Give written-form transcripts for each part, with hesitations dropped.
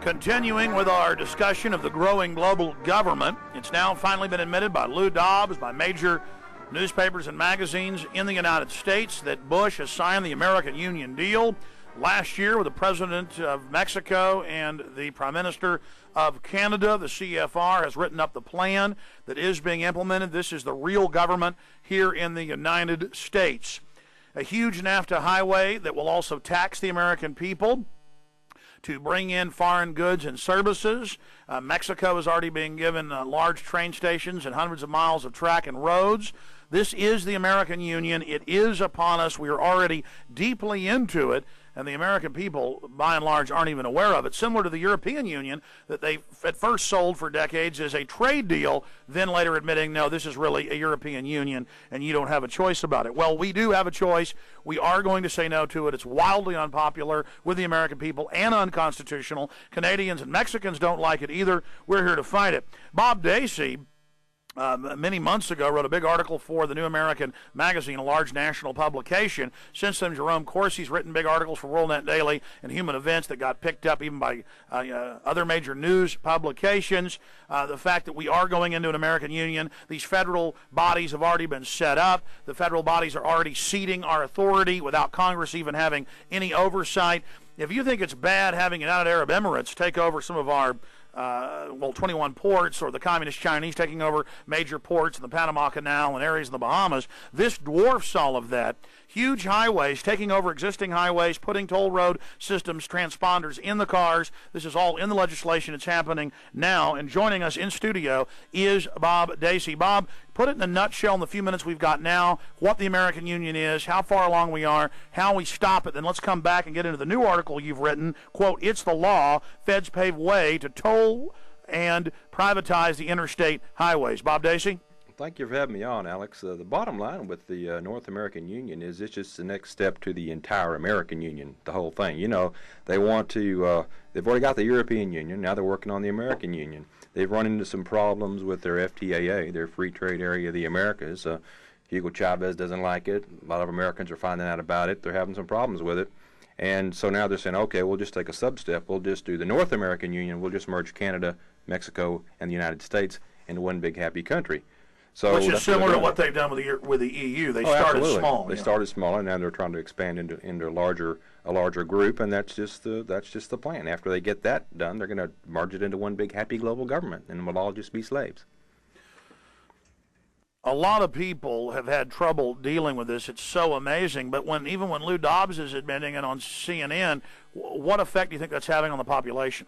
Continuing with our discussion of the growing global government, it's now finally been admitted by Lou Dobbs, by major newspapers and magazines in the United States, that Bush has signed the American Union deal last year with the President of Mexico and the Prime Minister of Canada. The CFR has written up the plan that is being implemented. This is the real government here in the United States. A huge NAFTA highway that will also tax the American people to bring in foreign goods and services. Mexico is already being given large train stations and hundreds of miles of track and roads. This is the American Union. It is upon us. We are already deeply into it, and the American people, by and large, aren't even aware of it. Similar to the European Union that they at first sold for decades as a trade deal, then later admitting, no, this is really a European Union, and you don't have a choice about it. Well, we do have a choice. We are going to say no to it. It's wildly unpopular with the American people and unconstitutional. Canadians and Mexicans don't like it either. We're here to fight it. Bob Dacy, many months ago, wrote a big article for the New American Magazine, a large national publication. Since then, Jerome Corsi's written big articles for WorldNet Daily and Human Events that got picked up even by other major news publications. The fact that we are going into an American Union, these federal bodies have already been set up. The federal bodies are already ceding our authority without Congress even having any oversight. If you think it's bad having United Arab Emirates take over some of our 21 ports, or the Communist Chinese taking over major ports in the Panama Canal and areas in the Bahamas, this dwarfs all of that. Huge highways, taking over existing highways, putting toll road systems, transponders in the cars. This is all in the legislation. It's happening now. And joining us in studio is Bob Dacy. Bob, put it in a nutshell in the few minutes we've got now, what the American Union is, how far along we are, how we stop it. Then let's come back and get into the new article you've written. Quote, "It's the law. Feds pave way to toll and privatize the interstate highways." Bob Dacy? Thank you for having me on, Alex. The bottom line with the North American Union is it's just the next step to the entire American Union, the whole thing. You know, they want to, they've already got the European Union, now they're working on the American Union. They've run into some problems with their FTAA, their Free Trade Area of the Americas. Hugo Chavez doesn't like it. A lot of Americans are finding out about it. They're having some problems with it. And so now they're saying, okay, we'll just take a sub-step. We'll just do the North American Union. We'll just merge Canada, Mexico, and the United States into one big happy country. So which is similar to what they've done with the EU. They started absolutely. small. They started small, and now they're trying to expand into a larger group, and that's just the plan. After they get that done, they're going to merge it into one big happy global government, and we'll all just be slaves. A lot of people have had trouble dealing with this. It's so amazing. But even when Lou Dobbs is admitting it on CNN, what effect do you think that's having on the population?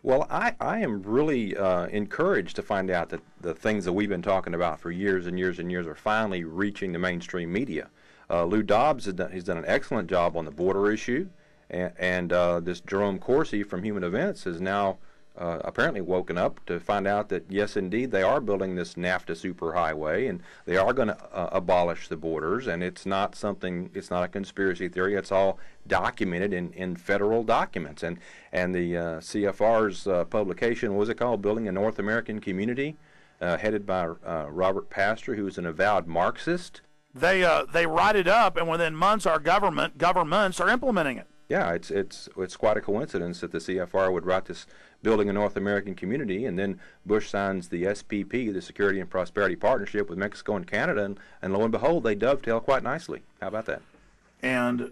Well, I am really encouraged to find out that the things that we've been talking about for years and years and years are finally reaching the mainstream media. Lou Dobbs has done an excellent job on the border issue, and this Jerome Corsi from Human Events has now apparently woken up to find out that, yes, indeed, they are building this NAFTA Superhighway, and they are going to abolish the borders, and it's not a conspiracy theory. It's all documented in federal documents. And the CFR's publication, what was it called, Building a North American Community, headed by Robert Pastor, who's an avowed Marxist. They write it up, and within months, our governments are implementing it. Yeah, it's quite a coincidence that the CFR would write this Building a North American Community, and then Bush signs the SPP, the Security and Prosperity Partnership with Mexico and Canada, and lo and behold, they dovetail quite nicely. How about that? And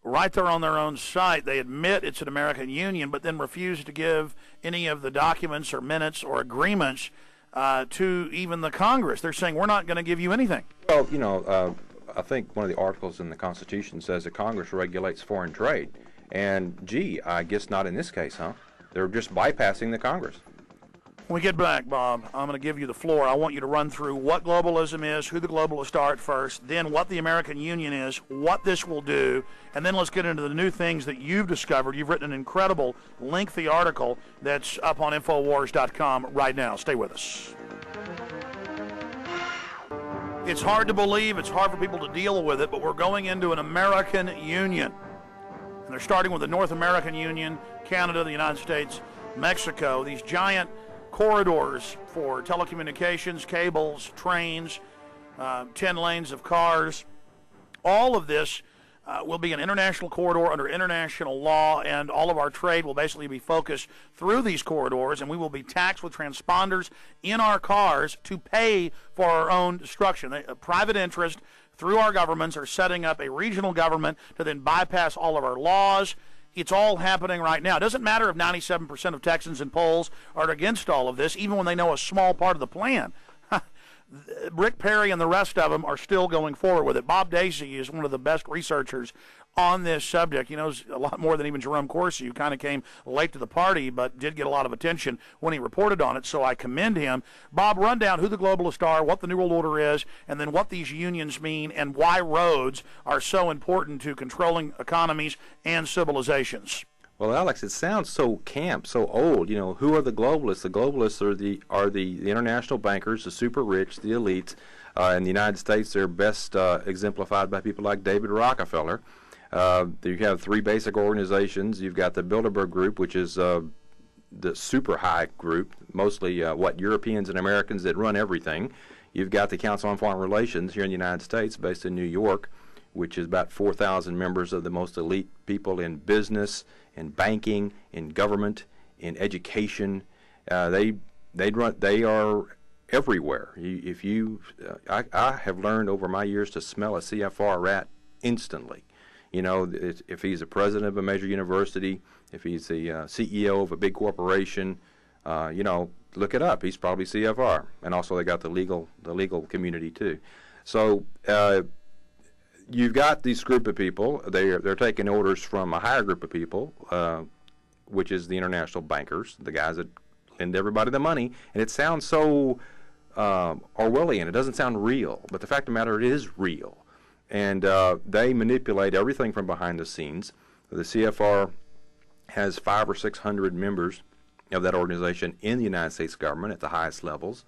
right there on their own site, they admit it's an American Union, but then refuse to give any of the documents or minutes or agreements to even the Congress. They're saying, we're not going to give you anything. Well, you know, I think one of the articles in the Constitution says that Congress regulates foreign trade. And, gee, I guess not in this case, huh? They're just bypassing the Congress. When we get back, Bob, I'm going to give you the floor. I want you to run through what globalism is, who the globalists are at first, then what the American Union is, what this will do, and then let's get into the new things that you've discovered. You've written an incredible, lengthy article that's up on Infowars.com right now. Stay with us. It's hard to believe, it's hard for people to deal with it, but we're going into an American Union. And they're starting with the North American Union, Canada, the United States, Mexico, these giant corridors for telecommunications, cables, trains, 10 lanes of cars. All of this will be an international corridor under international law, and all of our trade will basically be focused through these corridors, and we will be taxed with transponders in our cars to pay for our own destruction. Private interest through our governments are setting up a regional government to then bypass all of our laws. It's all happening right now. It doesn't matter if 97% of Texans and polls are against all of this, even when they know a small part of the plan. Rick Perry and the rest of them are still going forward with it. Bob Dacy is one of the best researchers on this subject. He knows a lot more than even Jerome Corsi, who kind of came late to the party but did get a lot of attention when he reported on it, so I commend him. Bob, run down who the globalists are, what the New World Order is, and then what these unions mean and why roads are so important to controlling economies and civilizations. Well, Alex, it sounds so camp, so old. You know, who are the globalists? The globalists are the international bankers, the super rich, the elites. In the United States, they're best exemplified by people like David Rockefeller. You have three basic organizations. You've got the Bilderberg Group, which is the super high group, mostly Europeans and Americans that run everything. You've got the Council on Foreign Relations here in the United States, based in New York, which is about 4,000 members of the most elite people in business, in banking, in government, in education. They are everywhere. I have learned over my years to smell a CFR rat instantly. You know, if he's a president of a major university, if he's the CEO of a big corporation, you know, look it up. He's probably CFR, and also they got the legal community too. So you've got this group of people. They're taking orders from a higher group of people, which is the international bankers, the guys that lend everybody the money. And it sounds so Orwellian. It doesn't sound real, but the fact of the matter, it is real. And they manipulate everything from behind the scenes. The CFR has 500 or 600 members of that organization in the United States government at the highest levels.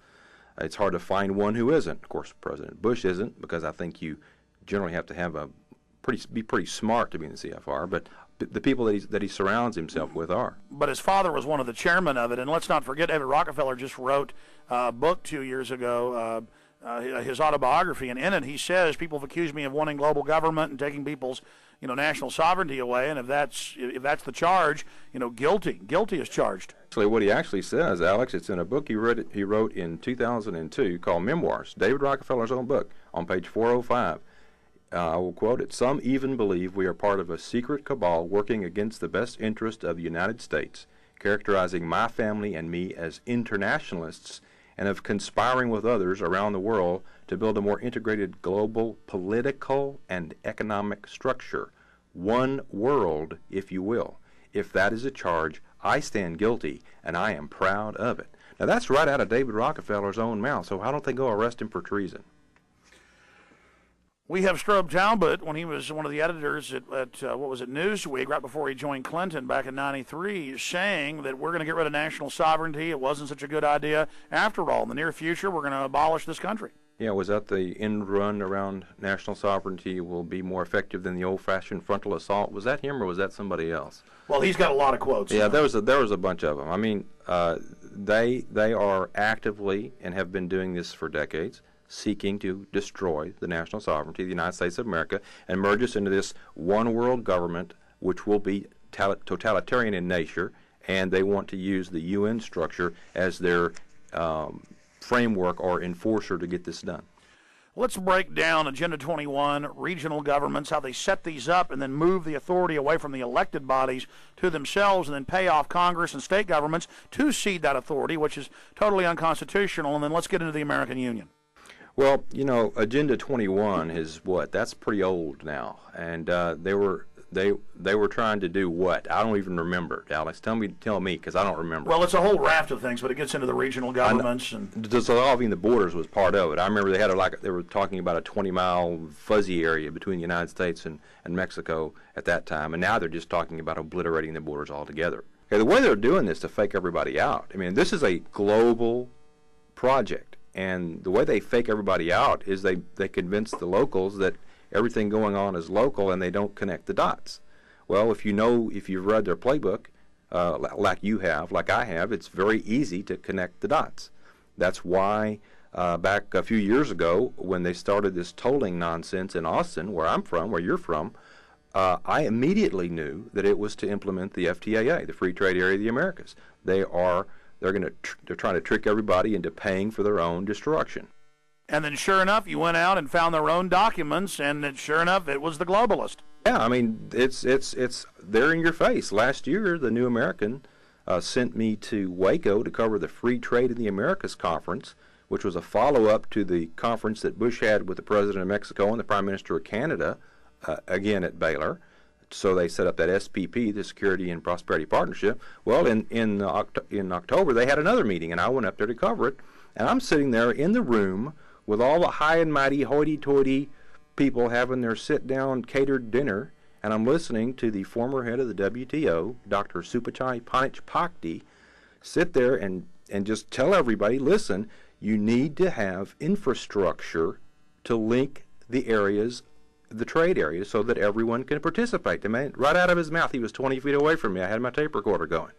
It's hard to find one who isn't. Of course, President Bush isn't, because I think you generally have to have be pretty smart to be in the CFR, but the people that he surrounds himself with are. But his father was one of the chairmen of it, and let's not forget David Rockefeller just wrote a book 2 years ago, his autobiography, and in it he says people have accused me of wanting global government and taking people's national sovereignty away, and if that's the charge, guilty is charged. Actually, what he actually says, Alex, it's in a book he wrote in 2002 called Memoirs, David Rockefeller's own book, on page 405. I will quote it. Some even believe we are part of a secret cabal working against the best interest of the United States, characterizing my family and me as internationalists, and of conspiring with others around the world to build a more integrated global political and economic structure. One world, if you will. If that is a charge, I stand guilty, and I am proud of it. Now, that's right out of David Rockefeller's own mouth, so why don't they go arrest him for treason? We have Strobe Talbot, when he was one of the editors at Newsweek, right before he joined Clinton back in '93, saying that we're going to get rid of national sovereignty. It wasn't such a good idea. After all, in the near future, we're going to abolish this country. Yeah, was that the end run around national sovereignty will be more effective than the old-fashioned frontal assault? Was that him or was that somebody else? Well, he's got a lot of quotes. Yeah, there was a bunch of them. I mean, they are actively and have been doing this for decades, seeking to destroy the national sovereignty of the United States of America and merge us into this one world government, which will be totalitarian in nature, and they want to use the UN structure as their framework or enforcer to get this done. Let's break down Agenda 21, regional governments, how they set these up and then move the authority away from the elected bodies to themselves and then pay off Congress and state governments to cede that authority, which is totally unconstitutional. And then let's get into the American Union. Well, Agenda 21 is what? That's pretty old now, and they were trying to do what? I don't even remember. Alex, tell me, because I don't remember. Well, it's a whole raft of things, but it gets into the regional governments and dissolving the borders was part of it. I remember they were talking about a 20-mile fuzzy area between the United States and Mexico at that time, and now they're just talking about obliterating the borders altogether. Okay, the way they're doing this to fake everybody out. I mean, this is a global project. And the way they fake everybody out is they convince the locals that everything going on is local and they don't connect the dots. Well, if you've read their playbook, like I have, it's very easy to connect the dots. That's why back a few years ago when they started this tolling nonsense in Austin, where I'm from, where you're from, I immediately knew that it was to implement the FTAA, the Free Trade Area of the Americas. They're trying to trick everybody into paying for their own destruction. And then sure enough, you went out and found their own documents, and then sure enough, it was the globalist. Yeah, I mean, it's there in your face. Last year, the New American sent me to Waco to cover the Free Trade in the Americas conference, which was a follow-up to the conference that Bush had with the President of Mexico and the Prime Minister of Canada, again at Baylor. So they set up that SPP, the Security and Prosperity Partnership. Well, in October, they had another meeting, and I went up there to cover it. And I'm sitting there in the room with all the high and mighty hoity-toity people having their sit-down catered dinner, and I'm listening to the former head of the WTO, Dr. Supachai Pakti, sit there and just tell everybody, listen, you need to have infrastructure to link the areas, the trade areas, so that everyone can participate. The man, right out of his mouth, he was 20 feet away from me. I had my tape recorder going.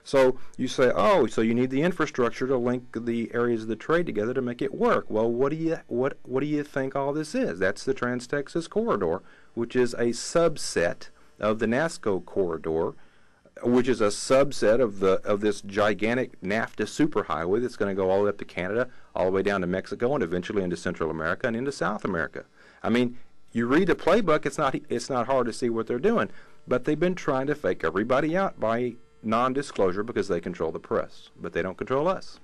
So you say, oh, so you need the infrastructure to link the areas of the trade together to make it work. Well, what do you think all this is? That's the Trans-Texas Corridor, which is a subset of the NASCO Corridor, which is a subset of this gigantic NAFTA Superhighway that's going to go all the way up to Canada, all the way down to Mexico, and eventually into Central America and into South America. I mean, you read the playbook, it's not hard to see what they're doing, but they've been trying to fake everybody out by non-disclosure because they control the press, but they don't control us.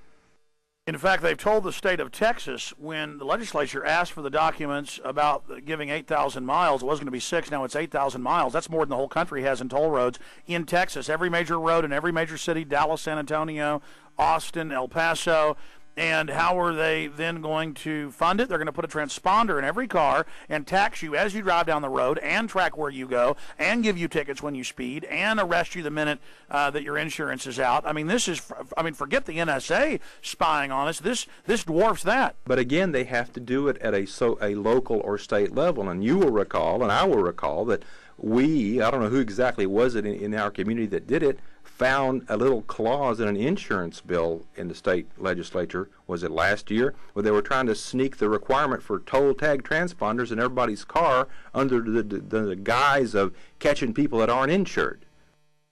In fact, they've told the state of Texas, when the legislature asked for the documents about giving 8,000 miles, it was going to be 6, now it's 8,000 miles. That's more than the whole country has in toll roads. In Texas, every major road in every major city, Dallas, San Antonio, Austin, El Paso. And how are they then going to fund it? They're going to put a transponder in every car and tax you as you drive down the road and track where you go and give you tickets when you speed and arrest you the minute that your insurance is out. I mean, forget the NSA spying on us. This dwarfs that. But again, they have to do it at a local or state level. And you will recall, and I will recall, that I don't know who exactly was it in our community that did it, found a little clause in an insurance bill in the state legislature, was it last year, where they were trying to sneak the requirement for toll tag transponders in everybody's car under the guise of catching people that aren't insured.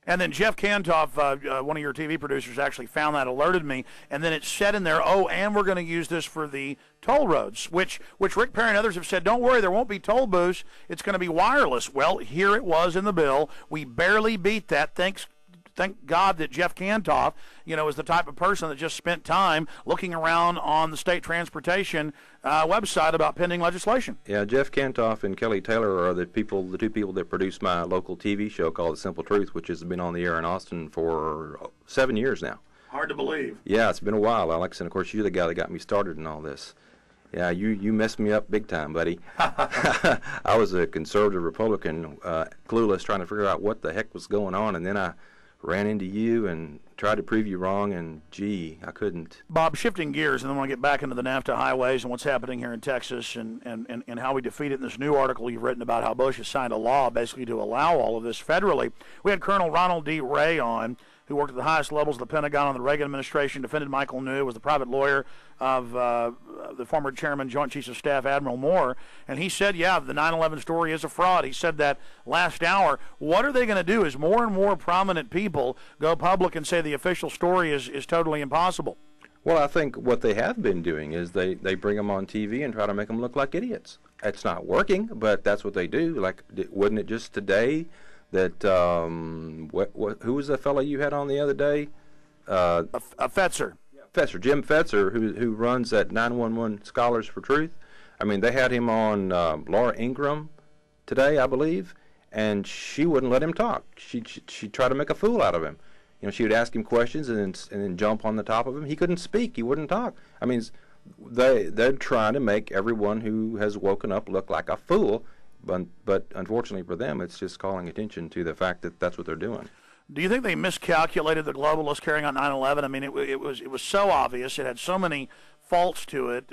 And then Jeff Kantoff, one of your TV producers, actually found that, alerted me, and then it said in there, oh, and we're going to use this for the toll roads, which Rick Perry and others have said, don't worry, there won't be toll booths, it's going to be wireless. Well, here it was in the bill. We barely beat that, thank God that Jeff Kantoff, is the type of person that just spent time looking around on the state transportation website about pending legislation. Yeah, Jeff Kantoff and Kelly Taylor are the two people that produce my local TV show called The Simple Truth, which has been on the air in Austin for 7 years now. Hard to believe. Yeah, it's been a while, Alex, and of course you're the guy that got me started in all this. Yeah, you messed me up big time, buddy. I was a conservative Republican, clueless, trying to figure out what the heck was going on, and then I ran into you and tried to prove you wrong, and gee, I couldn't. Bob, shifting gears, and then I want to get back into the NAFTA highways and what's happening here in Texas and how we defeat it in this new article you've written about how Bush has signed a law basically to allow all of this federally. We had Colonel Ronald D. Ray on, who worked at the highest levels of the Pentagon in the Reagan administration, defended Michael New, was the private lawyer of the former chairman, Joint Chiefs of Staff, Admiral Moore, and he said, yeah, the 9/11 story is a fraud. He said that last hour. What are they going to do as more and more prominent people go public and say the official story is totally impossible? Well, I think what they have been doing is they bring them on TV and try to make them look like idiots. It's not working, but that's what they do. Like, wasn't it just today that who was the fellow you had on the other day? Fetzer. Fetzer, Jim Fetzer, who runs that 911 Scholars for Truth. I mean, they had him on Laura Ingraham today, I believe, and she wouldn't let him talk. She tried to make a fool out of him. She would ask him questions and then jump on the top of him. He couldn't speak. He wouldn't talk. I mean, they're trying to make everyone who has woken up look like a fool. But unfortunately for them, it's just calling attention to the fact that that's what they're doing. Do you think they miscalculated the globalists carrying out 9/11? I mean, it was so obvious. It had so many faults to it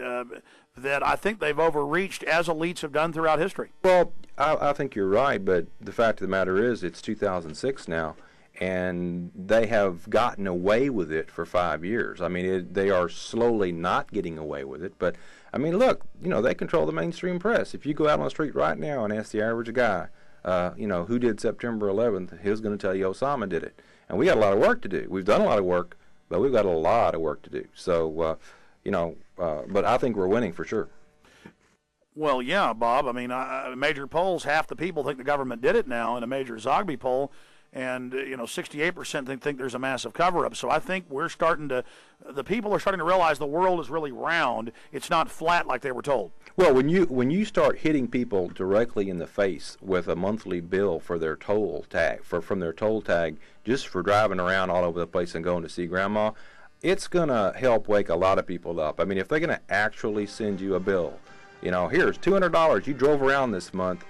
that I think they've overreached, as elites have done throughout history. Well, I think you're right, but the fact of the matter is it's 2006 now, and they have gotten away with it for 5 years. I mean, they are slowly not getting away with it, but I mean, look, they control the mainstream press. If you go out on the street right now and ask the average guy, Who did September 11th? He was going to tell you Osama did it. And we got a lot of work to do. We've done a lot of work, but we've got a lot of work to do. So, but I think we're winning for sure. Well, yeah, Bob. I mean, major polls, half the people think the government did it now in a major Zogby poll, and 68% think there's a massive cover-up. So I think the people are starting to realize the world is really round. It's not flat like they were told. Well, when you start hitting people directly in the face with a monthly bill for their toll tag, from their toll tag, just for driving around all over the place and going to see grandma, it's going to help wake a lot of people up. I mean, if they're going to actually send you a bill, here's $200 you drove around this month,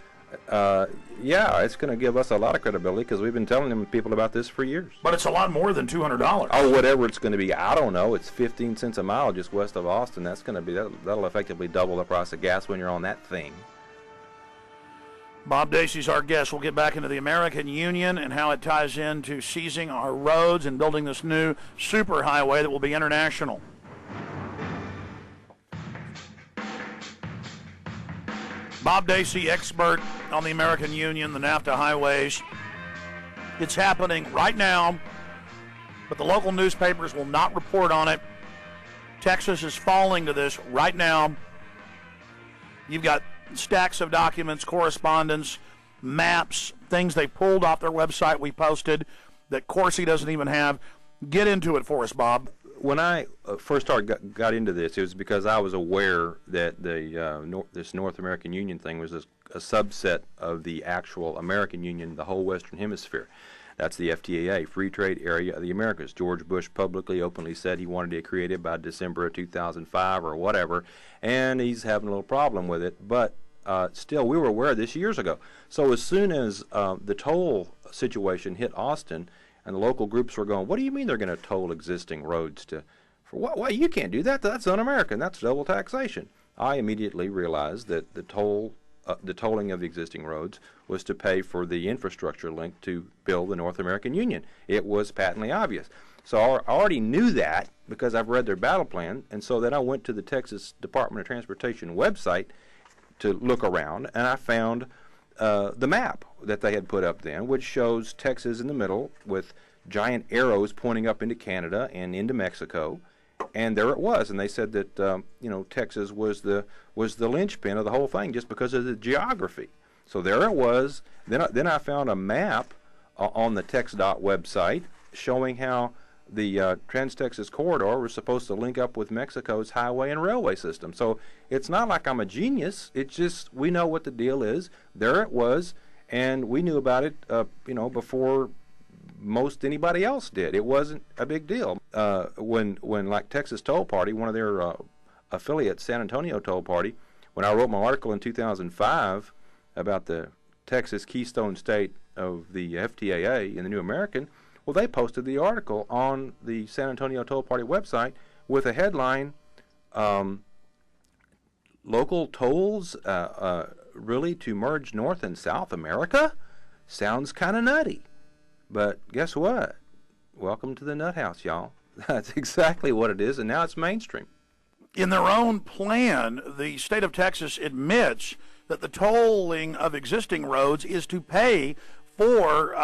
it's going to give us a lot of credibility because we've been telling people about this for years. But it's a lot more than $200. Oh, whatever it's going to be, I don't know. It's 15 cents a mile just west of Austin. That's going to be that'll effectively double the price of gas when you're on that thing. Bob Dacy's our guest. We'll get back into the American Union and how it ties into seizing our roads and building this new superhighway that will be international. Bob Dacy, expert on the American Union, the NAFTA highways. It's happening right now, but the local newspapers will not report on it. Texas is falling to this right now. You've got stacks of documents, correspondence, maps, things they pulled off their website we posted that Corsi doesn't even have. Get into it for us, Bob. When I first got into this, it was because I was aware that this North American Union thing was a subset of the actual American Union, the whole Western Hemisphere. That's the FTAA, Free Trade Area of the Americas. George Bush publicly, openly said he wanted it created by December of 2005 or whatever, and he's having a little problem with it. But still, we were aware of this years ago. So as soon as the toll situation hit Austin, and the local groups were going, what do you mean they're going to toll existing roads for what? Why, you can't do that. That's un-American. That's double taxation. I immediately realized that the tolling of the existing roads was to pay for the infrastructure link to build the North American Union. It was patently obvious. So I already knew that because I've read their battle plan, and so then I went to the Texas Department of Transportation website to look around, and I found the map that they had put up then, which shows Texas in the middle with giant arrows pointing up into Canada and into Mexico, and there it was. And they said that Texas was the linchpin of the whole thing just because of the geography. So there it was. Then I found a map on the TxDOT website showing how the Trans-Texas Corridor was supposed to link up with Mexico's highway and railway system. So it's not like I'm a genius. It's just we know what the deal is. There it was, and we knew about it, before most anybody else did. It wasn't a big deal. When like Texas Toll Party, one of their affiliates, San Antonio Toll Party, when I wrote my article in 2005 about the Texas Keystone State of the FTAA in the New American, well, they posted the article on the San Antonio Toll Party website with a headline, Local Tolls Really to Merge North and South America? Sounds kind of nutty. But guess what? Welcome to the nut house, y'all. That's exactly what it is, and now it's mainstream. In their own plan, the state of Texas admits that the tolling of existing roads is to pay for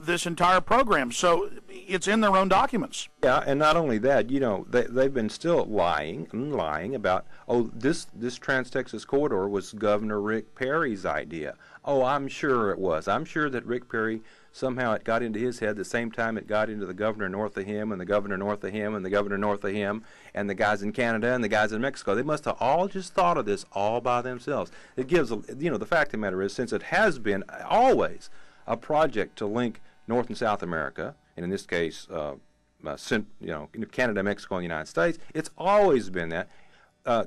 this entire program. So it's in their own documents. Yeah, and not only that, they've been still lying about, this Trans-Texas Corridor was Governor Rick Perry's idea. Oh, I'm sure it was. I'm sure that Rick Perry, somehow it got into his head the same time it got into the governor north of him and the governor north of him and the governor north of him and the guys in Canada and the guys in Mexico. They must have all just thought of this all by themselves. It gives, the fact of the matter is, since it has been always a project to link North and South America, and in this case, Canada, Mexico, and the United States, it's always been that.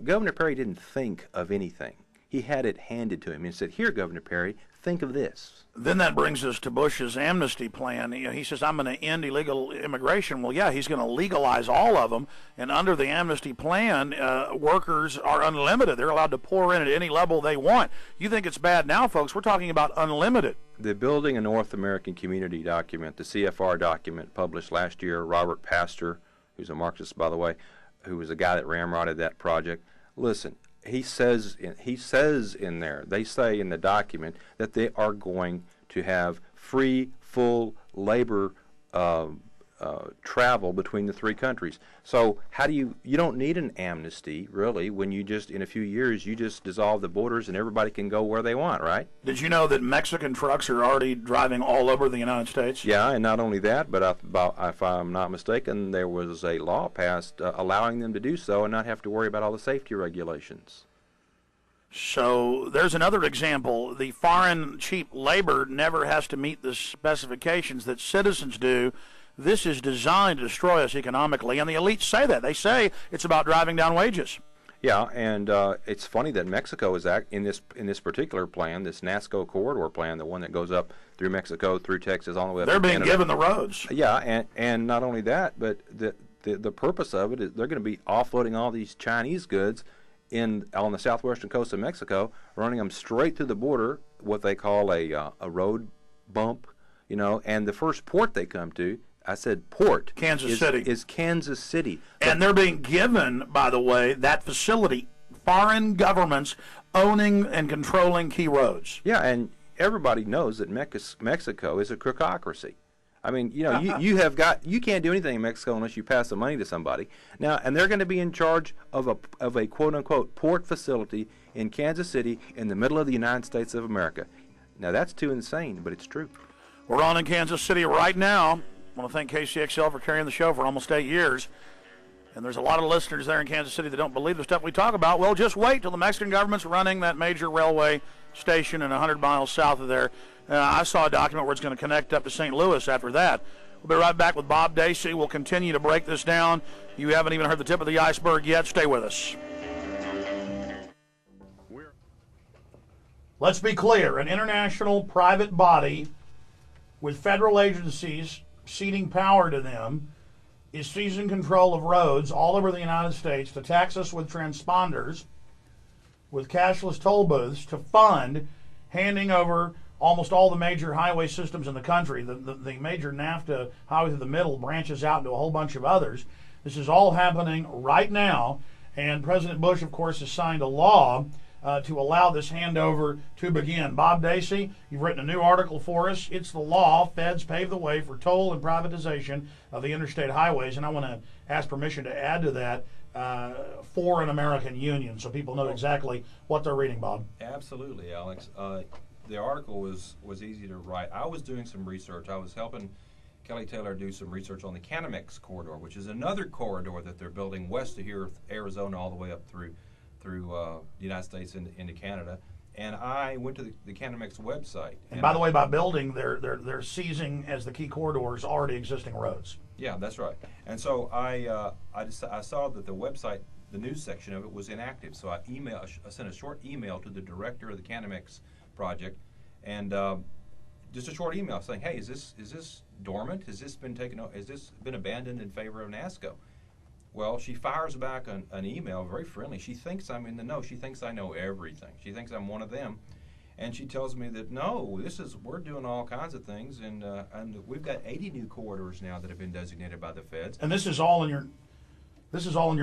Governor Perry didn't think of anything. He had it handed to him and said, here, Governor Perry, think of this. Then that brings us to Bush's amnesty plan. He says, I'm going to end illegal immigration. Well, yeah, he's going to legalize all of them. And under the amnesty plan, workers are unlimited. They're allowed to pour in at any level they want. You think it's bad now, folks? We're talking about unlimited. The Building a North American Community document, the CFR document published last year, Robert Pastor, who's a Marxist, by the way, who was the guy that ramrodded that project. Listen, he says in there, they say in the document that they are going to have free, full labor travel between the three countries. So how do you don't need an amnesty, really, when you just, in a few years, you just dissolve the borders and everybody can go where they want, right? Did you know that Mexican trucks are already driving all over the United States? Yeah, and not only that, but if I'm not mistaken, there was a law passed allowing them to do so and not have to worry about all the safety regulations. So there's another example. The foreign cheap labor never has to meet the specifications that citizens do. This is designed to destroy us economically, and the elites say that. They say it's about driving down wages. Yeah, and it's funny that Mexico is in this particular plan, this NASCO corridor plan, the one that goes up through Mexico, through Texas, all the way up to Canada. They're being given the roads. Yeah, and not only that, but the purpose of it is they're going to be offloading all these Chinese goods on the southwestern coast of Mexico, running them straight through the border, what they call a road bump, and the first port they come to, I said port. Kansas City. Is Kansas City. And they're being given, by the way, that facility, foreign governments owning and controlling key roads. Yeah, and everybody knows that Mexico is a crookocracy. I mean, you can't do anything in Mexico unless you pass the money to somebody. Now, and they're going to be in charge of a quote-unquote port facility in Kansas City in the middle of the United States of America. Now, that's too insane, but it's true. We're on in Kansas City right now. I want to thank KCXL for carrying the show for almost 8 years. And there's a lot of listeners there in Kansas City that don't believe the stuff we talk about. Well, just wait till the Mexican government's running that major railway station in 100 miles south of there. I saw a document where it's going to connect up to St. Louis after that. We'll be right back with Bob Dacy. We'll continue to break this down. You haven't even heard the tip of the iceberg yet. Stay with us. Let's be clear. An international private body with federal agencies ceding power to them is seizing control of roads all over the United States to tax us with transponders, with cashless toll booths, to fund handing over almost all the major highway systems in the country. The major NAFTA highway through the middle branches out into a whole bunch of others. This is all happening right now, and President Bush, of course, has signed a law to allow this handover to begin. Bob Dacy, you've written a new article for us. It's the law. Feds pave the way for toll and privatization of the interstate highways, and I want to ask permission to add to that for an American Union so people know exactly what they're reading, Bob. Absolutely, Alex. The article was easy to write. I was doing some research. I was helping Kelly Taylor do some research on the Canamex corridor, which is another corridor that they're building west of here, Arizona, all the way up through the United States into Canada. And I went to the Canamex website. And by the way, by building, they're seizing as the key corridors already existing roads. Yeah, that's right. And so I saw that the website, the news section of it, was inactive. So I sent a short email to the director of the Canamex project, and just a short email saying, "Hey, is this dormant? Has this been abandoned in favor of NASCO?" Well, she fires back an email, very friendly. She thinks I'm in the know. She thinks I know everything. She thinks I'm one of them. And she tells me that, no, we're doing all kinds of things, and we've got 80 new corridors now that have been designated by the feds. And this is all in your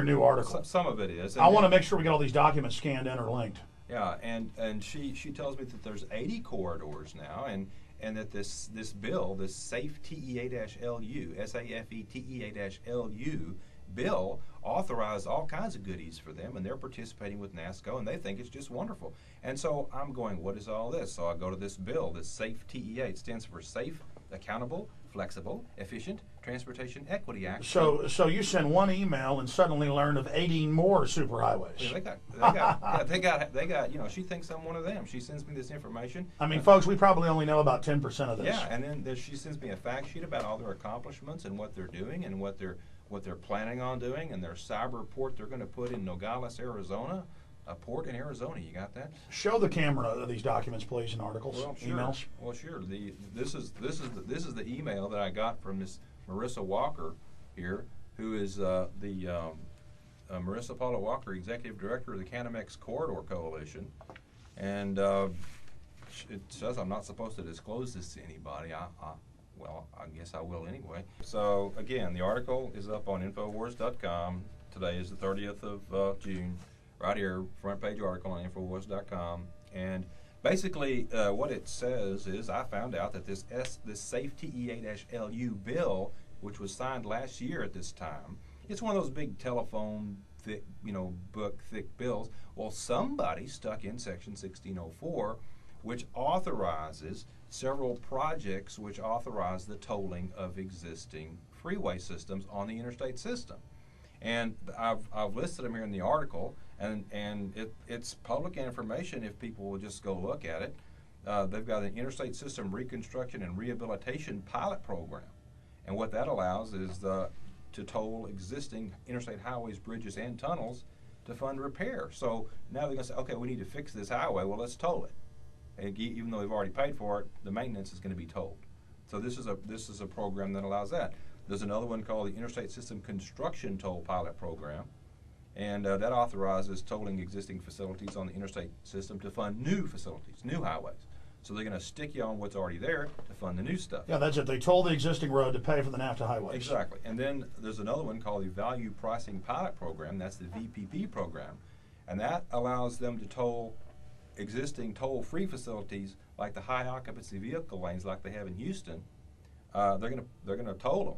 new article. Some of it is. I want to make sure we get all these documents scanned in or linked. Yeah, and she tells me that there's 80 corridors now, and that this bill, this SAFE TEA-LU, SAFE TEA-LU bill, authorized all kinds of goodies for them, and they're participating with NASCO, and they think it's just wonderful. And so I'm going, what is all this? So I go to this bill, this SAFE TEA. It stands for Safe, Accountable, Flexible, Efficient Transportation Equity Act. So you send one email and suddenly learn of 18 more superhighways. Yeah, they got. She thinks I'm one of them. She sends me this information. I mean, folks, we probably only know about 10% of this. Yeah, and then she sends me a fact sheet about all their accomplishments and what they're doing and what they're planning on doing, and their cyber port they're going to put in Nogales, Arizona. A port in Arizona. You got that? Show the camera these documents, please, and articles, emails. Well, sure. This is the email that I got from Miss Marissa Walker here, who is Marissa Paula Walker, Executive Director of the Canamex Corridor Coalition, and it says I'm not supposed to disclose this to anybody. Well, I guess I will anyway. So again, the article is up on Infowars.com. Today is the 30th of June. right here, front page article on Infowars.com, and basically what it says is I found out that this Safe TEA-LU bill, which was signed last year at this time, it's one of those big telephone thick, book thick bills. Well, somebody stuck in Section 1604, which authorizes several projects which authorize the tolling of existing freeway systems on the interstate system. And I've listed them here in the article, and it's public information if people will just go look at it. They've got an interstate system reconstruction and rehabilitation pilot program, and what that allows is to toll existing interstate highways, bridges, and tunnels to fund repair. So now they're going to say, okay, we need to fix this highway. Well, let's toll it. And even though we've already paid for it, the maintenance is going to be tolled. So this is a program that allows that. There's another one called the Interstate System Construction Toll Pilot Program, and that authorizes tolling existing facilities on the interstate system to fund new facilities, new highways. So they're going to stick you on what's already there to fund the new stuff. Yeah, that's it. They toll the existing road to pay for the NAFTA highways. Exactly. And then there's another one called the Value Pricing Pilot Program. That's the VPP program, and that allows them to toll existing toll-free facilities like the high occupancy vehicle lanes, like they have in Houston. They're going to toll them.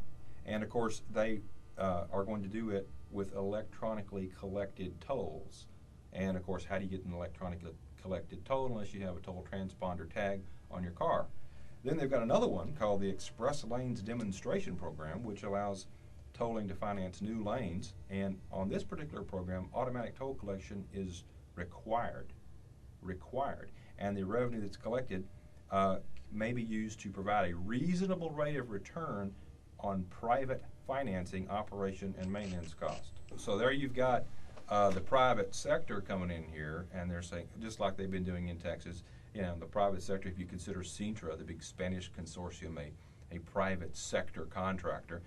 And of course, they are going to do it with electronically collected tolls. And of course, how do you get an electronically collected toll unless you have a toll transponder tag on your car? Then they've got another one called the Express Lanes Demonstration Program, which allows tolling to finance new lanes. And on this particular program, automatic toll collection is required. And the revenue that's collected may be used to provide a reasonable rate of return on private financing, operation, and maintenance cost. So there you've got the private sector coming in here, and they're saying, just like they've been doing in Texas, the private sector, if you consider Sintra, the big Spanish consortium, a private sector contractor.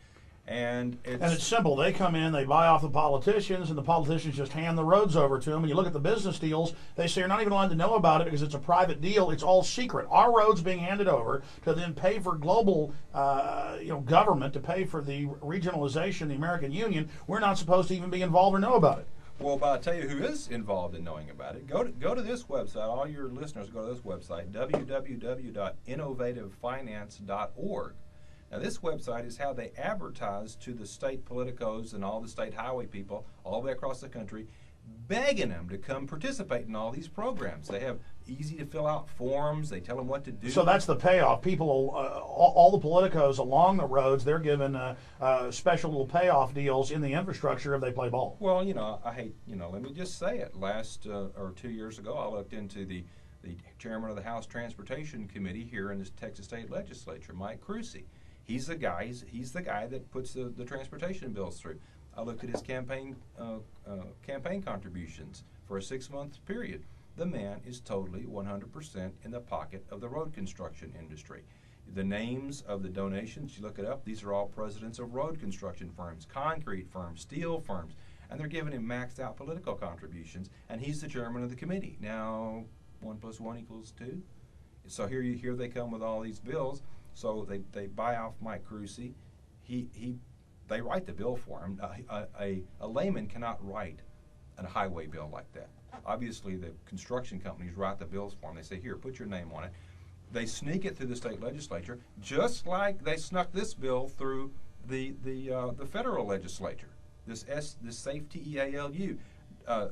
And it's simple. They come in, they buy off the politicians, and the politicians just hand the roads over to them. And you look at the business deals, they say you're not even allowed to know about it because it's a private deal. It's all secret. Our roads being handed over to then pay for global, government, to pay for the regionalization, the American Union. We're not supposed to even be involved or know about it. Well, but I'll tell you who is involved in knowing about it. Go to this website. All your listeners go to this website, www.innovativefinance.org. Now, this website is how they advertise to the state politicos and all the state highway people all the way across the country, begging them to come participate in all these programs. They have easy-to-fill-out forms. They tell them what to do. So that's the payoff. People, all the politicos along the roads, they're given special little payoff deals in the infrastructure if they play ball. Well, I hate, let me just say it. Last or 2 years ago, I looked into the chairman of the House Transportation Committee here in the Texas State Legislature, Mike Crucy. He's the guy that puts the transportation bills through. I looked at his campaign contributions for a 6-month period. The man is totally 100% in the pocket of the road construction industry. The names of the donations, you look it up, these are all presidents of road construction firms, concrete firms, steel firms, and they're giving him maxed out political contributions, and he's the chairman of the committee. Now, 1 + 1 = 2. So here they come with all these bills. So they buy off Mike Crucy. They write the bill for him. A layman cannot write a highway bill like that. Obviously, the construction companies write the bills for him. They say, here, put your name on it. They sneak it through the state legislature, just like they snuck this bill through the federal legislature. This Safe TEA-LU.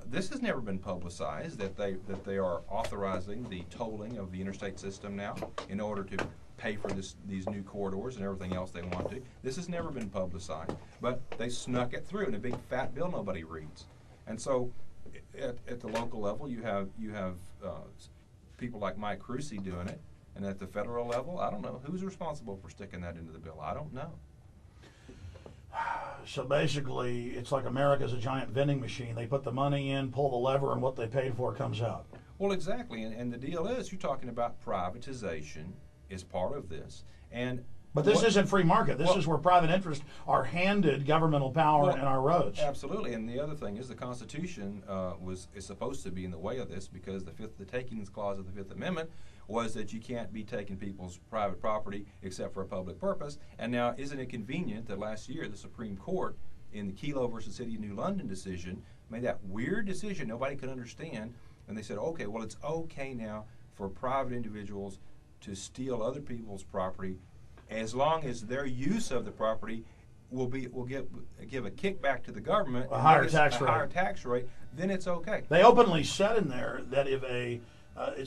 This has never been publicized that they are authorizing the tolling of the interstate system now in order to pay for these new corridors and everything else they want to. This has never been publicized, but they snuck it through in a big fat bill nobody reads. And so, at the local level, you have people like Mike Crucy doing it, and at the federal level, I don't know who's responsible for sticking that into the bill. I don't know. So basically, it's like America's a giant vending machine. They put the money in, pull the lever, and what they paid for comes out. Well, exactly, and the deal is, you're talking about privatization is part of this, but this isn't free market. This is where private interests are handed governmental power in our roads. Absolutely, and the other thing is the Constitution is supposed to be in the way of this because the takings clause of the Fifth Amendment was that you can't be taking people's private property except for a public purpose. And now, isn't it convenient that last year the Supreme Court in the Kelo versus City of New London decision made that weird decision nobody could understand, and they said, okay, well, it's okay now for private individuals to steal other people's property as long as their use of the property will give a kickback to the government, a higher tax rate, then it's okay. They openly said in there that if it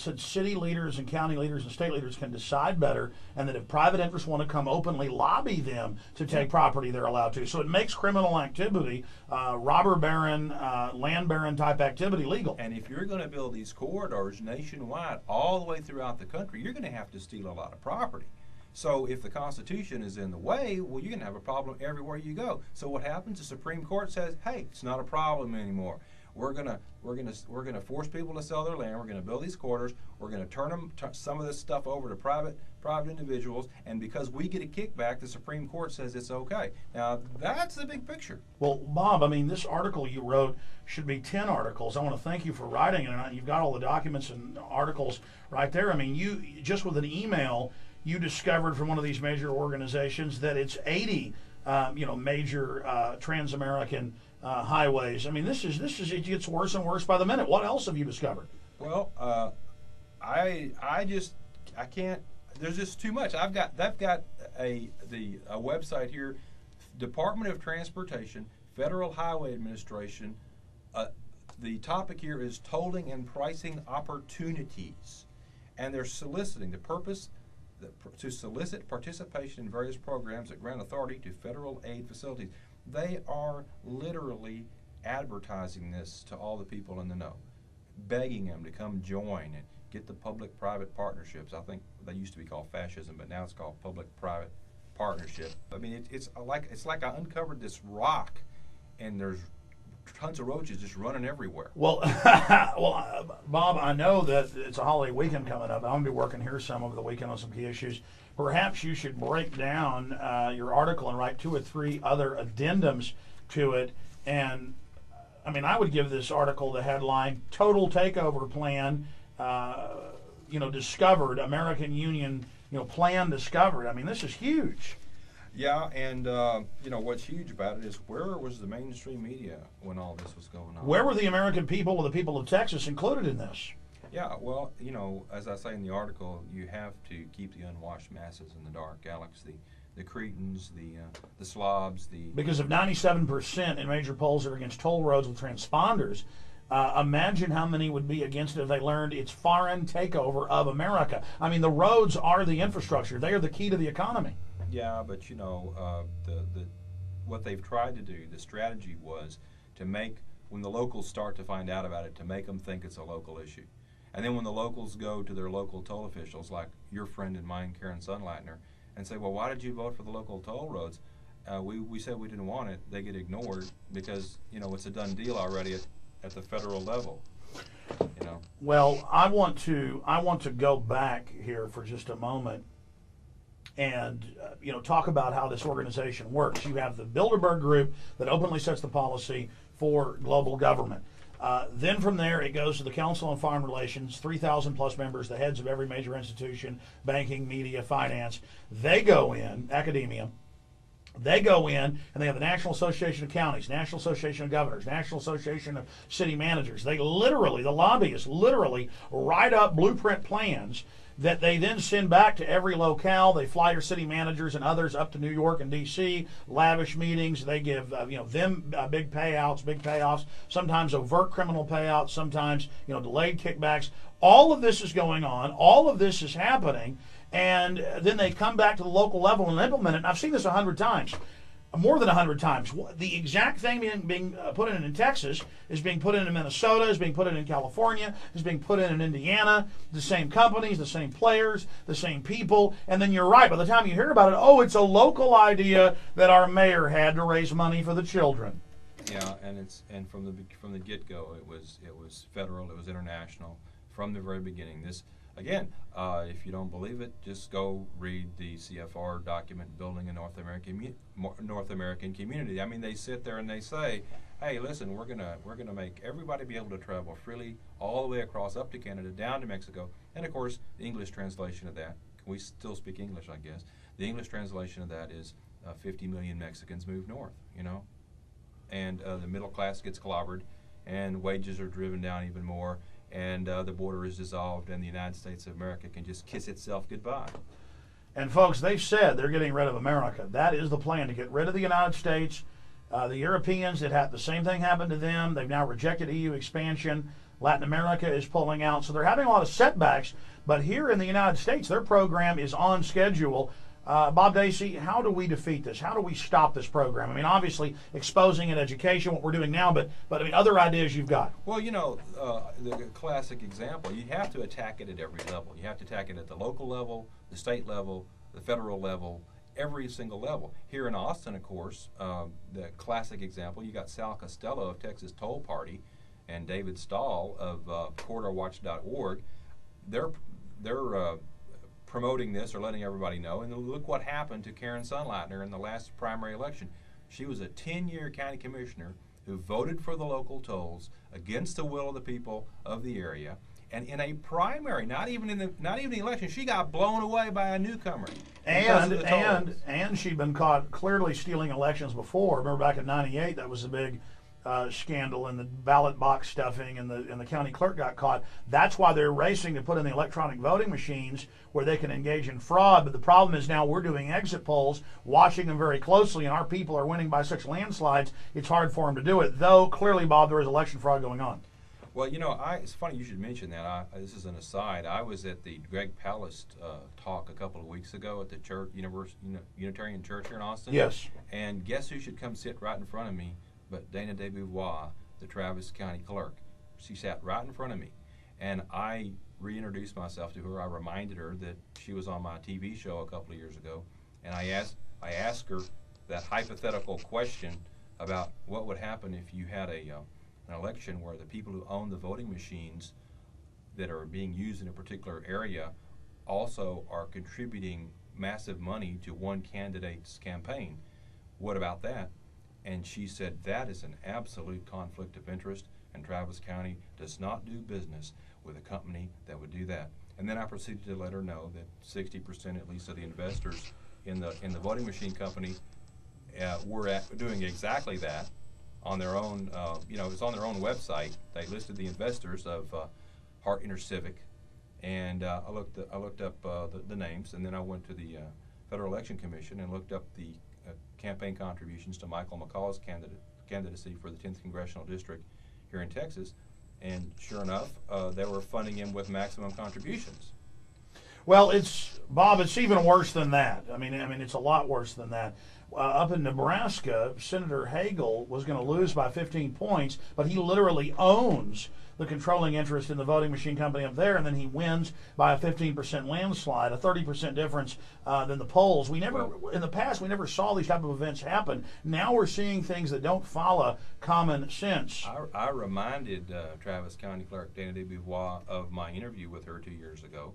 said city leaders and county leaders and state leaders can decide better, and that if private interests want to come openly lobby them to take property, they're allowed to. So it makes criminal activity, robber baron, land baron type activity legal. And if you're going to build these corridors nationwide all the way throughout the country, you're going to have to steal a lot of property. So if the Constitution is in the way, well, you're going to have a problem everywhere you go. So what happens? The Supreme Court says, hey, it's not a problem anymore. We're gonna force people to sell their land. We're gonna build these corridors. We're gonna turn some of this stuff over to private individuals. And because we get a kickback, the Supreme Court says it's okay. Now that's the big picture. Well, Bob, I mean, this article you wrote should be 10 articles. I want to thank you for writing it. And you've got all the documents and articles right there. I mean, you just with an email, you discovered from one of these major organizations that it's 80, major Trans-American highways. I mean, this is it gets worse and worse by the minute. What else have you discovered? Well, I can't. There's just too much. They've got a website here, Department of Transportation, Federal Highway Administration. The topic here is tolling and pricing opportunities, and they're soliciting the purpose to solicit participation in various programs that grant authority to federal aid facilities. They are literally advertising this to all the people in the know, begging them to come join and get the public-private partnerships. I think they used to be called fascism, but now it's called public-private partnership. I mean, it's like I uncovered this rock, and there's tons of roaches just running everywhere. Well, Bob, I know that it's a holiday weekend coming up. I'm going to be working here some over the weekend on some key issues. Perhaps you should break down your article and write 2 or 3 other addendums to it. And, I mean, I would give this article the headline, Total Takeover Plan, discovered, American Union, plan discovered. I mean, this is huge. Yeah, and what's huge about it is where was the mainstream media when all this was going on? Where were the American people or the people of Texas included in this? Yeah, well, as I say in the article, you have to keep the unwashed masses in the dark. Alex, the Cretans, the Slavs, because if 97% in major polls are against toll roads with transponders, imagine how many would be against it if they learned it's foreign takeover of America. I mean, the roads are the infrastructure; they are the key to the economy. Yeah, but what they've tried to do, the strategy was to make, when the locals start to find out about it, to make them think it's a local issue. And then when the locals go to their local toll officials, like your friend and mine, Karen Sunleitner, and say, well, why did you vote for the local toll roads? We said we didn't want it. They get ignored because, it's a done deal already at the federal level. Well, I want to go back here for just a moment and talk about how this organization works. You have the Bilderberg Group that openly sets the policy for global government. Then from there, it goes to the Council on Foreign Relations, 3,000 plus members, the heads of every major institution, banking, media, finance. They go in, academia, they go in, and they have the National Association of Counties, National Association of Governors, National Association of City Managers. They literally, the lobbyists literally write up blueprint plans that they then send back to every locale. They fly your city managers and others up to New York and D.C., lavish meetings. They give them big payoffs, sometimes overt criminal payouts, sometimes delayed kickbacks. All of this is going on. All of this is happening. And then they come back to the local level and implement it. And I've seen this 100 times. More than 100 times. The exact thing being put in Texas is being put in Minnesota, is being put in California, is being put in Indiana. The same companies, the same players, the same people. And then you're right. By the time you hear about it, it's a local idea that our mayor had to raise money for the children. Yeah, and from the get-go, it was federal, it was international from the very beginning. This. Again, if you don't believe it, just go read the CFR document, Building a North American Community. I mean, they sit there and they say, hey, listen, we're gonna make everybody be able to travel freely all the way across up to Canada, down to Mexico. And, of course, the English translation of that, we still speak English, I guess. The English translation of that is 50 million Mexicans move north, And the middle class gets clobbered, and wages are driven down even more, and the border is dissolved, and the United States of America can just kiss itself goodbye. And folks, they've said they're getting rid of America. That is the plan, to get rid of the United States. The Europeans, the same thing happened to them. They've now rejected EU expansion. Latin America is pulling out. So they're having a lot of setbacks. But here in the United States, their program is on schedule. Bob Dacy, how do we defeat this? How do we stop this program? I mean, obviously, exposing and education, what we're doing now, but I mean, other ideas you've got. Well, you know, the classic example, you have to attack it at every level. You have to attack it at the local level, the state level, the federal level, every single level. Here in Austin, of course, the classic example, you got Sal Costello of Texas Toll Party and David Stahl of CorridorWatch.org. They're promoting this or letting everybody know. And look what happened to Karen Sunleitner in the last primary election. She was a 10-year county commissioner who voted for the local tolls against the will of the people of the area. And in a primary, not even the election, she got blown away by a newcomer. And she'd been caught clearly stealing elections before. Remember back in '98, that was a big scandal, and the ballot box stuffing, and the county clerk got caught. That's why they're racing to put in the electronic voting machines where they can engage in fraud. But the problem is now we're doing exit polls, watching them very closely, and our people are winning by such landslides, it's hard for them to do it. Though, clearly, Bob, there is election fraud going on. Well, you know, it's funny you should mention that. This is an aside. I was at the Greg Palast talk a couple of weeks ago at the church, Unitarian Church here in Austin. Yes. And guess who should come sit right in front of me but Dana DeBevois, the Travis County clerk. She sat right in front of me. And I reintroduced myself to her. I reminded her that she was on my TV show a couple of years ago. And I asked her that hypothetical question about what would happen if you had an election where the people who own the voting machines that are being used in a particular area also are contributing massive money to one candidate's campaign. What about that? And she said that is an absolute conflict of interest, and Travis County does not do business with a company that would do that. And then I proceeded to let her know that 60% at least of the investors in the voting machine company were doing exactly that on their own. It's on their own website. They listed the investors of Hart Intercivic, and I looked up the names, and then I went to the Federal Election Commission and looked up the campaign contributions to Michael McCall's candidacy for the 10th Congressional District here in Texas, and sure enough, they were funding him with maximum contributions. Well, Bob, it's even worse than that. I mean, it's a lot worse than that. Up in Nebraska, Senator Hagel was going to lose by 15 points, but he literally owns the controlling interest in the voting machine company up there, and then he wins by a 15% landslide, a 30% difference than the polls. In the past, we never saw these type of events happen. Now we're seeing things that don't follow common sense. I reminded Travis County Clerk Dana DeBevois of my interview with her 2 years ago.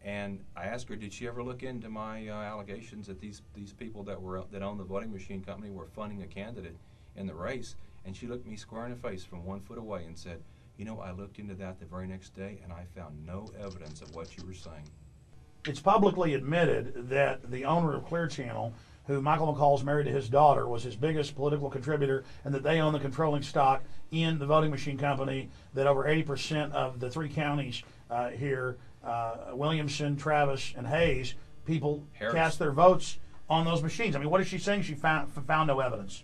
And I asked her, did she ever look into my allegations that these people that own the voting machine company were funding a candidate in the race? And she looked me square in the face from 1 foot away and said, I looked into that the very next day, and I found no evidence of what you were saying. It's publicly admitted that the owner of Clear Channel, who Michael McCall's married to his daughter, was his biggest political contributor, and that they own the controlling stock in the voting machine company, that over 80% of the 3 counties here, Williamson, Travis, and Hayes, people cast their votes on those machines. I mean, what is she saying? She found no evidence.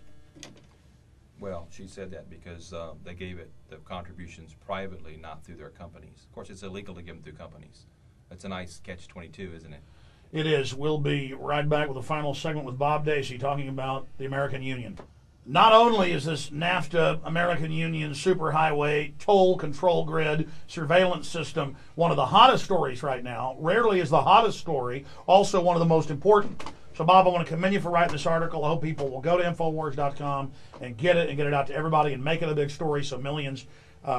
Well, she said that because they gave the contributions privately, not through their companies. Of course, it's illegal to give them through companies. That's a nice catch-22, isn't it? It is. We'll be right back with the final segment with Bob Dacy talking about the American Union. Not only is this NAFTA American Union Superhighway toll control grid surveillance system one of the hottest stories right now, rarely is the hottest story also one of the most important. So, Bob, I want to commend you for writing this article. I hope people will go to Infowars.com and get it out to everybody and make it a big story so millions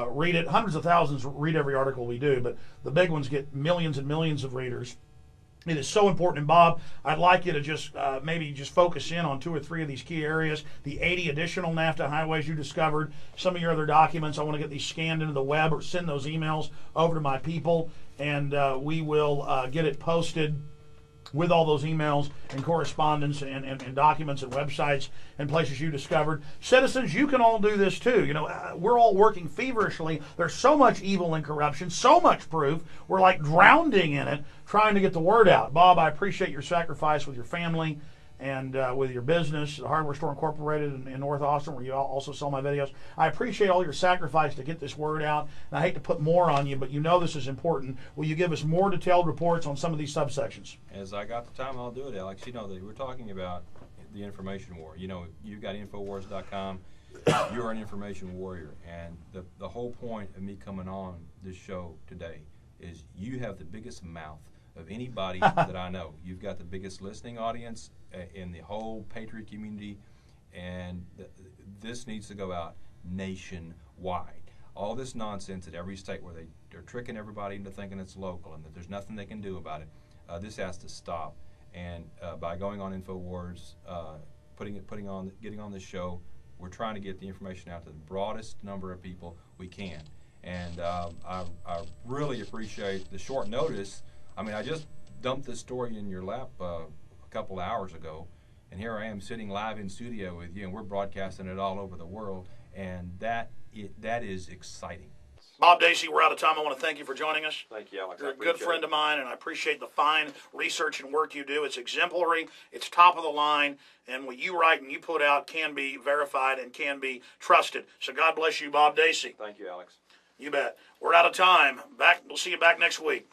read it. Hundreds of thousands read every article we do, but the big ones get millions and millions of readers. It is so important. And, Bob, I'd like you to just maybe focus in on 2 or 3 of these key areas. The 80 additional NAFTA highways you discovered, some of your other documents. I want to get these scanned into the web or send those emails over to my people, and we will get it posted with all those emails and correspondence and documents and websites and places you discovered. Citizens, you can all do this too. You know, we're all working feverishly. There's so much evil and corruption, so much proof. We're like drowning in it, trying to get the word out. Bob, I appreciate your sacrifice with your family and with your business, the Hardware Store Incorporated in North Austin, where you also sell my videos. I appreciate all your sacrifice to get this word out, and I hate to put more on you, but you know this is important. Will you give us more detailed reports on some of these subsections? As I got the time, I'll do it, Alex. You know, we're talking about the information war. You know, you've got Infowars.com. You're an information warrior, and the whole point of me coming on this show today is you have the biggest mouth of anybody that I know. You've got the biggest listening audience in the whole Patriot community, and this needs to go out nationwide. All this nonsense at every state where they're tricking everybody into thinking it's local and that there's nothing they can do about it, this has to stop. And by going on InfoWars, getting on this show, we're trying to get the information out to the broadest number of people we can. And I really appreciate the short notice. I mean, I just dumped this story in your lap a couple hours ago, and here I am sitting live in studio with you, and we're broadcasting it all over the world, and that is exciting. Bob Dacy, we're out of time. I want to thank you for joining us. Thank you, Alex. You're a good friend of mine, and I appreciate the fine research and work you do. It's exemplary. It's top of the line, and what you write and you put out can be verified and can be trusted. So God bless you, Bob Dacy. Thank you, Alex. You bet. We're out of time. We'll see you back next week.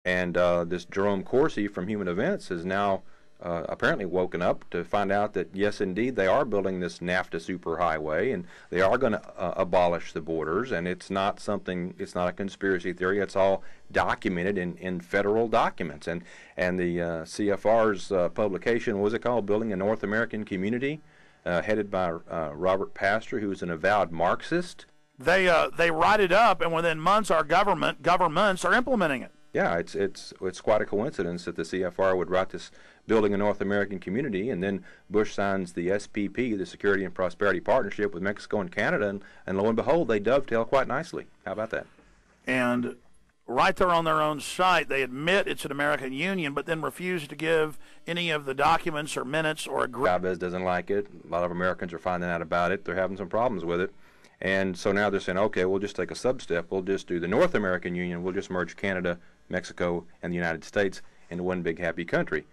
And this Jerome Corsi from Human Events has now apparently woken up to find out that, yes, indeed, they are building this NAFTA Superhighway, and they are going to abolish the borders, and it's not a conspiracy theory. It's all documented in federal documents. And the CFR's publication, what was it called, Building a North American Community, headed by Robert Pastor, who's an avowed Marxist. They write it up, and within months, our governments are implementing it. Yeah, it's quite a coincidence that the CFR would write this Building a North American Community, and then Bush signs the SPP, the Security and Prosperity Partnership, with Mexico and Canada, and lo and behold, they dovetail quite nicely. How about that? And right there on their own site, they admit it's an American Union, but then refuse to give any of the documents or minutes or agreements. Chavez doesn't like it. A lot of Americans are finding out about it. They're having some problems with it. And so now they're saying, okay, we'll just take a sub-step. We'll just do the North American Union. We'll just merge Canada, Mexico, and the United States into one big happy country.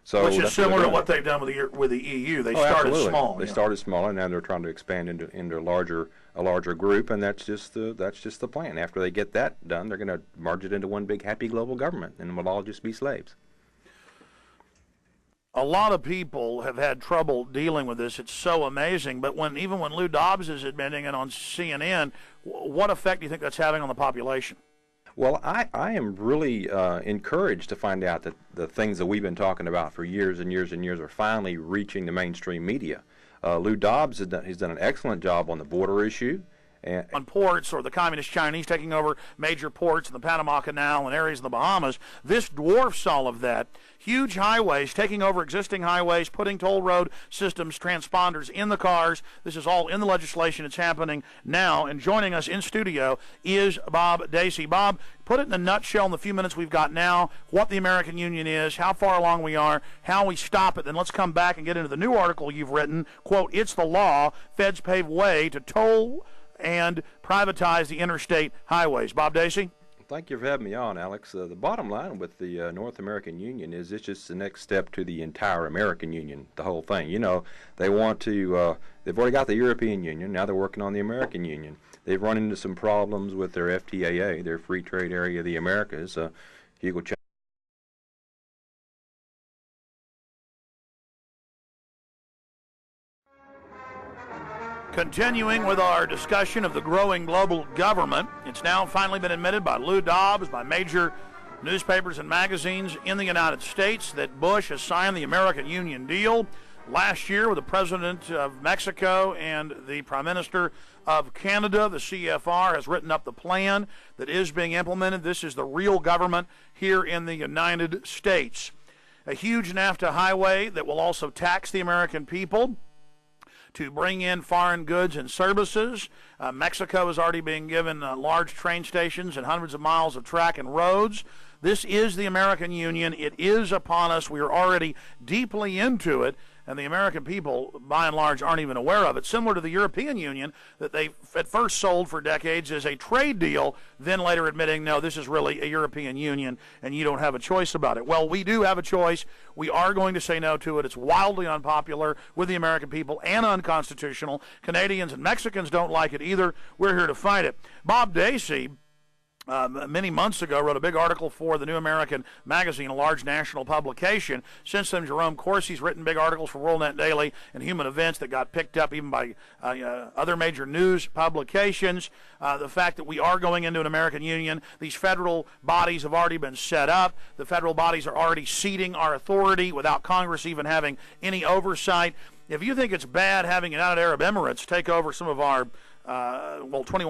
So which is similar to what they've done with the EU. They started absolutely. small. They started small, and now they're trying to expand into a larger group, and that's just the plan. After they get that done, they're going to merge it into one big happy global government, and we'll all just be slaves. A lot of people have had trouble dealing with this. It's so amazing. But even when Lou Dobbs is admitting it on CNN, what effect do you think that's having on the population? Well, I am really encouraged to find out that the things that we've been talking about for years and years and years are finally reaching the mainstream media. Lou Dobbs has done an excellent job on the border issue. On ports, or the communist Chinese taking over major ports in the Panama Canal and areas in the Bahamas. This dwarfs all of that. Huge highways, taking over existing highways, putting toll road systems, transponders in the cars. This is all in the legislation. It's happening now. And joining us in studio is Bob Dacy. Bob, put it in a nutshell in the few minutes we've got now, what the American Union is, how far along we are, how we stop it. Then let's come back and get into the new article you've written. Quote, "It's the law. Feds pave way to toll and privatize the interstate highways." Bob Dacy? Thank you for having me on, Alex. The bottom line with the North American Union is it's just the next step to the entire American Union, the whole thing. You know, they want to, they've already got the European Union, now they're working on the American Union. They've run into some problems with their FTAA, their Free Trade Area of the Americas. Hugo Chavez. Continuing with our discussion of the growing global government, it's now finally been admitted by Lou Dobbs, by major newspapers and magazines in the United States, that Bush has signed the American Union deal last year with the President of Mexico and the Prime Minister of Canada. The CFR has written up the plan that is being implemented. This is the real government here in the United States. A huge NAFTA highway that will also tax the American people. to bring in foreign goods and services. Mexico is already being given large train stations and hundreds of miles of track and roads. This is the American Union. It is upon us. We are already deeply into it, and the American people, by and large, aren't even aware of it. Similar to the European Union that they at first sold for decades as a trade deal, then later admitting, no, this is really a European Union, and you don't have a choice about it. Well, we do have a choice. We are going to say no to it. It's wildly unpopular with the American people and unconstitutional. Canadians and Mexicans don't like it either. We're here to fight it. Bob Dacy, many months ago, wrote a big article for the New American Magazine, a large national publication. Since then, Jerome Corsi's written big articles for WorldNet Daily and Human Events that got picked up even by other major news publications. The fact that we are going into an American Union, these federal bodies have already been set up. The federal bodies are already ceding our authority without Congress even having any oversight. If you think it's bad having United Arab Emirates take over some of our, 21